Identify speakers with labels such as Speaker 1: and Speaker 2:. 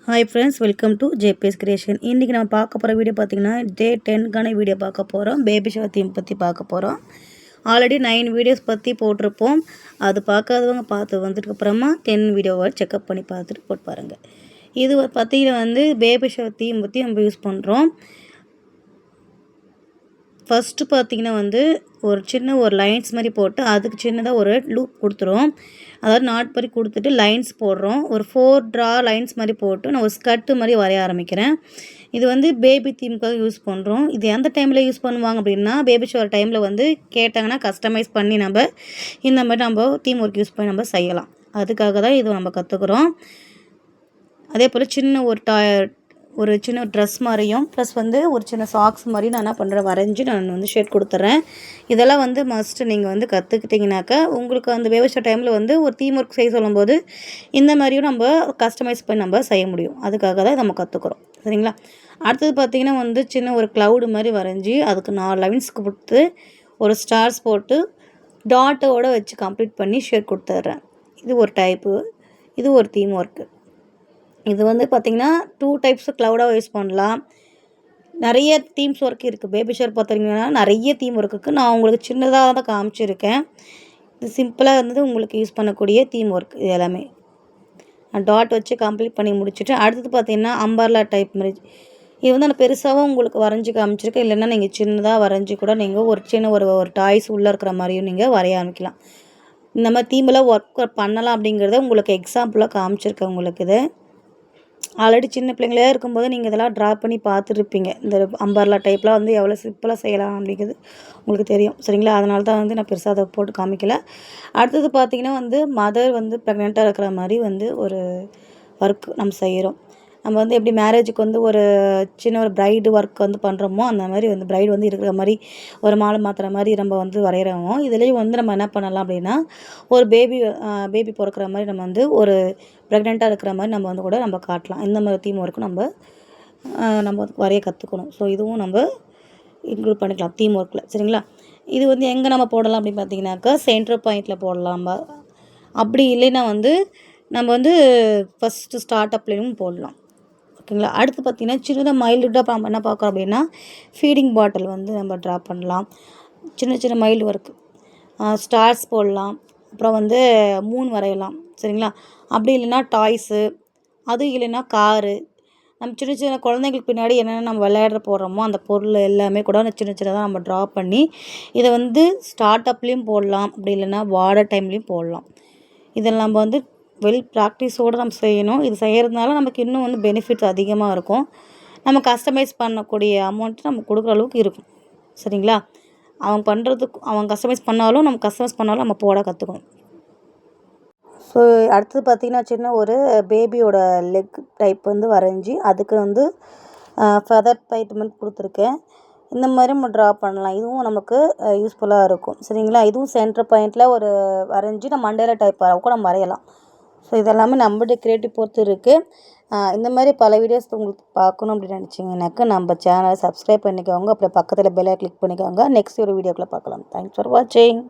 Speaker 1: Hi friends, welcome to JBS creation. இன்றைக்கி நம்ம பார்க்க போகிற வீடியோ பார்த்திங்கன்னா டே 10க்கான வீடியோ பார்க்க போகிறோம். பேபி ஷவர் தீம் பற்றி பார்க்க போகிறோம். ஆல்ரெடி 9 வீடியோஸ் பற்றி போட்டிருப்போம். அது பார்க்காதவங்க பார்த்து வந்ததுக்கப்புறமா 10 வீடியோவை செக்அப் பண்ணி பார்த்துட்டு போட்டு பாருங்கள். இது பார்த்திங்கன்னா பேபி ஷவர் தீம் பற்றி நம்ம யூஸ் பண்ணுறோம். ஃபஸ்ட்டு பார்த்திங்கன்னா ஒரு சின்ன லைன்ஸ் மாதிரி போட்டு அதுக்கு சின்னதாக ஒரு லூப் கொடுத்துரும். அதாவது நாட் மாதிரி கொடுத்துட்டு லைன்ஸ் போடுறோம். ஒரு 4 ட்ரா லைன்ஸ் மாதிரி போட்டு நான் ஒரு ஸ்கர்ட்டு மாதிரி வரைய ஆரம்பிக்கிறேன். இது பேபி தீமுக்காக யூஸ் பண்ணுறோம். இது எந்த டைமில் யூஸ் பண்ணுவாங்க அப்படின்னா, பேபி ஷவர் டைமில் கேட்டாங்கன்னா கஸ்டமைஸ் பண்ணி இந்த மாதிரி நம்ம தீம் ஒர்க் யூஸ் பண்ணி நம்ம செய்யலாம். அதுக்காக தான் இது நம்ம கற்றுக்குறோம். அதே போல் சின்ன ஒரு சின்ன ட்ரெஸ் மாதிரியும் ப்ளஸ் ஒரு சின்ன சாக்ஸ் மாதிரி நான் என்ன பண்ணுறேன், வரைஞ்சி நான் ஷேட் கொடுத்துட்றேன். இதெல்லாம் மஸ்ட்டு நீங்கள் கற்றுக்கிட்டிங்கனாக்கா உங்களுக்கு அந்த பேபி ஷவர் டைமில் ஒரு தீம் ஒர்க் செய்ய சொல்லும்போது இந்த மாதிரியும் நம்ம கஸ்டமைஸ் பண்ணி நம்ம செய்ய முடியும். அதுக்காக தான் நம்ம கற்றுக்குறோம். சரிங்களா? அடுத்தது பார்த்திங்கன்னா சின்ன ஒரு க்ளவுடு மாதிரி வரைஞ்சி அதுக்கு 4 லைன்ஸ்க்கு கொடுத்து ஒரு ஸ்டார்ஸ் போட்டு டாட்டோடு வச்சு கம்ப்ளீட் பண்ணி ஷேட் கொடுத்துட்றேன். இது ஒரு டைப்பு. இது ஒரு தீம் ஒர்க்கு. இது பார்த்திங்கன்னா 2 டைப்ஸ் க்ளவுடாக யூஸ் பண்ணலாம். நிறைய தீம்ஸ் ஒர்க் இருக்குது. பேபி ஷவர் பார்த்திங்கன்னா நிறைய தீம் ஒர்க்குக்கு நான் உங்களுக்கு சின்னதாக தான் காமிச்சிருக்கேன். இது சிம்பிளாக உங்களுக்கு யூஸ் பண்ணக்கூடிய தீம் ஒர்க். இது எல்லாமே டாட் வச்சு கம்ப்ளீட் பண்ணி முடிச்சுட்டு அடுத்தது பார்த்திங்கன்னா அம்பர்லா டைப் மாதிரி. இது நான் பெருசாகவும் உங்களுக்கு வரைஞ்சி காமிச்சிருக்கேன். இல்லைன்னா நீங்கள் சின்னதாக வரைஞ்சி கூட நீங்கள் ஒரு சின்ன ஒரு டாய்ஸ் உள்ளே இருக்கிற மாதிரியும் நீங்கள் வரைய ஆரம்பிக்கலாம். இந்த மாதிரி தீமெல்லாம் ஒர்க் பண்ணலாம் அப்படிங்கிறத உங்களுக்கு எக்ஸாம்பிளாக காமிச்சிருக்கேன். உங்களுக்கு இது ஆல்ரெடி சின்ன பிள்ளைங்களே இருக்கும்போது நீங்கள் இதெல்லாம் ட்ரா பண்ணி பார்த்துருப்பீங்க. இந்த அம்பர்லா டைப்லாம் எவ்வளோ சிம்பிளாக செய்யலாம் அப்படிங்கிறது உங்களுக்கு தெரியும். சரிங்களா? அதனால தான் நான் பெருசாக அதை போட்டு காமிக்கல. அடுத்தது பார்த்திங்கன்னா மதர் ப்ரெக்னெண்ட்டாக இருக்கிற மாதிரி ஒரு ஒர்க் நம்ம செய்கிறோம். நம்ம எப்படி மேரேஜுக்கு ஒரு சின்ன ஒரு ப்ரைடு ஒர்க் பண்ணுறோமோ அந்த மாதிரி ப்ரைடு இருக்கிற மாதிரி ஒரு மாலை மாற்றுற மாதிரி நம்ம வரைகிறோமோ. இதுலேயும் நம்ம என்ன பண்ணலாம் அப்படின்னா, ஒரு பேபி பிறக்கிற மாதிரி நம்ம ஒரு ப்ரெக்னெண்ட்டாக இருக்கிற மாதிரி நம்ம கூட நம்ம காட்டலாம். இந்த மாதிரி தீம் ஒர்க்கும் நம்ம வரைய கற்றுக்கணும். ஸோ இதுவும் நம்ம இன்க்ளூட் பண்ணிக்கலாம் தீம் ஒர்க்கில். சரிங்களா? இது எங்கே நம்ம போடலாம் அப்படின்னு பார்த்தீங்கன்னாக்கா சென்டர் பாயிண்டில் போடலாம். அப்படி இல்லைன்னா நம்ம ஃபஸ்ட்டு ஸ்டார்ட் அப்லேயும் போடலாம். ஓகேங்களா? அடுத்து பார்த்திங்கன்னா சின்னதாக மைல்டாக நம்ம என்ன பார்க்குறோம் அப்படின்னா, ஃபீடிங் பாட்டில் நம்ம ட்ரா பண்ணலாம். சின்ன சின்ன மைல்டு ஒர்க்கு ஸ்டார்ஸ் போடலாம். அப்புறம் மூன் வரையலாம். சரிங்களா? அப்படி இல்லைன்னா டாய்ஸு, அது இல்லைன்னா காரு, நம்ம சின்ன சின்ன குழந்தைங்களுக்கு பின்னாடி என்னென்ன நம்ம விளையாடுற போடுறோமோ அந்த பொருள் எல்லாமே கூட சின்ன சின்னதாக நம்ம ட்ரா பண்ணி இதை ஸ்டார்ட் அப்லேயும் போடலாம். அப்படி இல்லைன்னா வாடர் டைம்லேயும் போடலாம். இதில் நம்ம ப்ராக்டிஸோடு நம்ம செய்யணும். இது செய்கிறதுனால நமக்கு இன்னும் பெனிஃபிட்ஸ் அதிகமாக இருக்கும். நம்ம கஸ்டமைஸ் பண்ணக்கூடிய அமௌண்ட்டு நம்ம கொடுக்குற அளவுக்கு இருக்கும். சரிங்களா? அவங்க கஸ்டமைஸ் பண்ணாலும் நம்ம போட கற்றுக்கணும். ஸோ அடுத்தது பார்த்திங்கன்னா சின்ன ஒரு பேபியோட லெக் டைப் வரைஞ்சி அதுக்கு ஃபெதர் பைட்மெண்ட் கொடுத்துருக்கேன். இந்த மாதிரி நம்ம ட்ரா பண்ணலாம். இதுவும் நமக்கு யூஸ்ஃபுல்லாக இருக்கும். சரிங்களா? இதுவும் சென்டர் பாயிண்டில் ஒரு வரைஞ்சி நம்ம மண்டேலா டைப் கூட நம்ம வரையலாம். ஸோ இதெல்லாமே நம்மளுடைய கிரியேட்டிவ் பொறுத்து இருக்குது. இந்த மாதிரி பல வீடியோஸ் உங்களுக்கு பார்க்கணும் அப்படின்னு நினச்சிங்கனாக்கா நம்ம சேனலை சப்ஸ்கிரைப் பண்ணிக்கோங்க. அப்புறம் பக்கத்தில் பெல்லை கிளிக் பண்ணிக்கோங்க. நெக்ஸ்ட் ஒரு வீடியோக்குள்ளே பார்க்கலாம். தேங்க்ஸ் ஃபார் வாட்சிங்.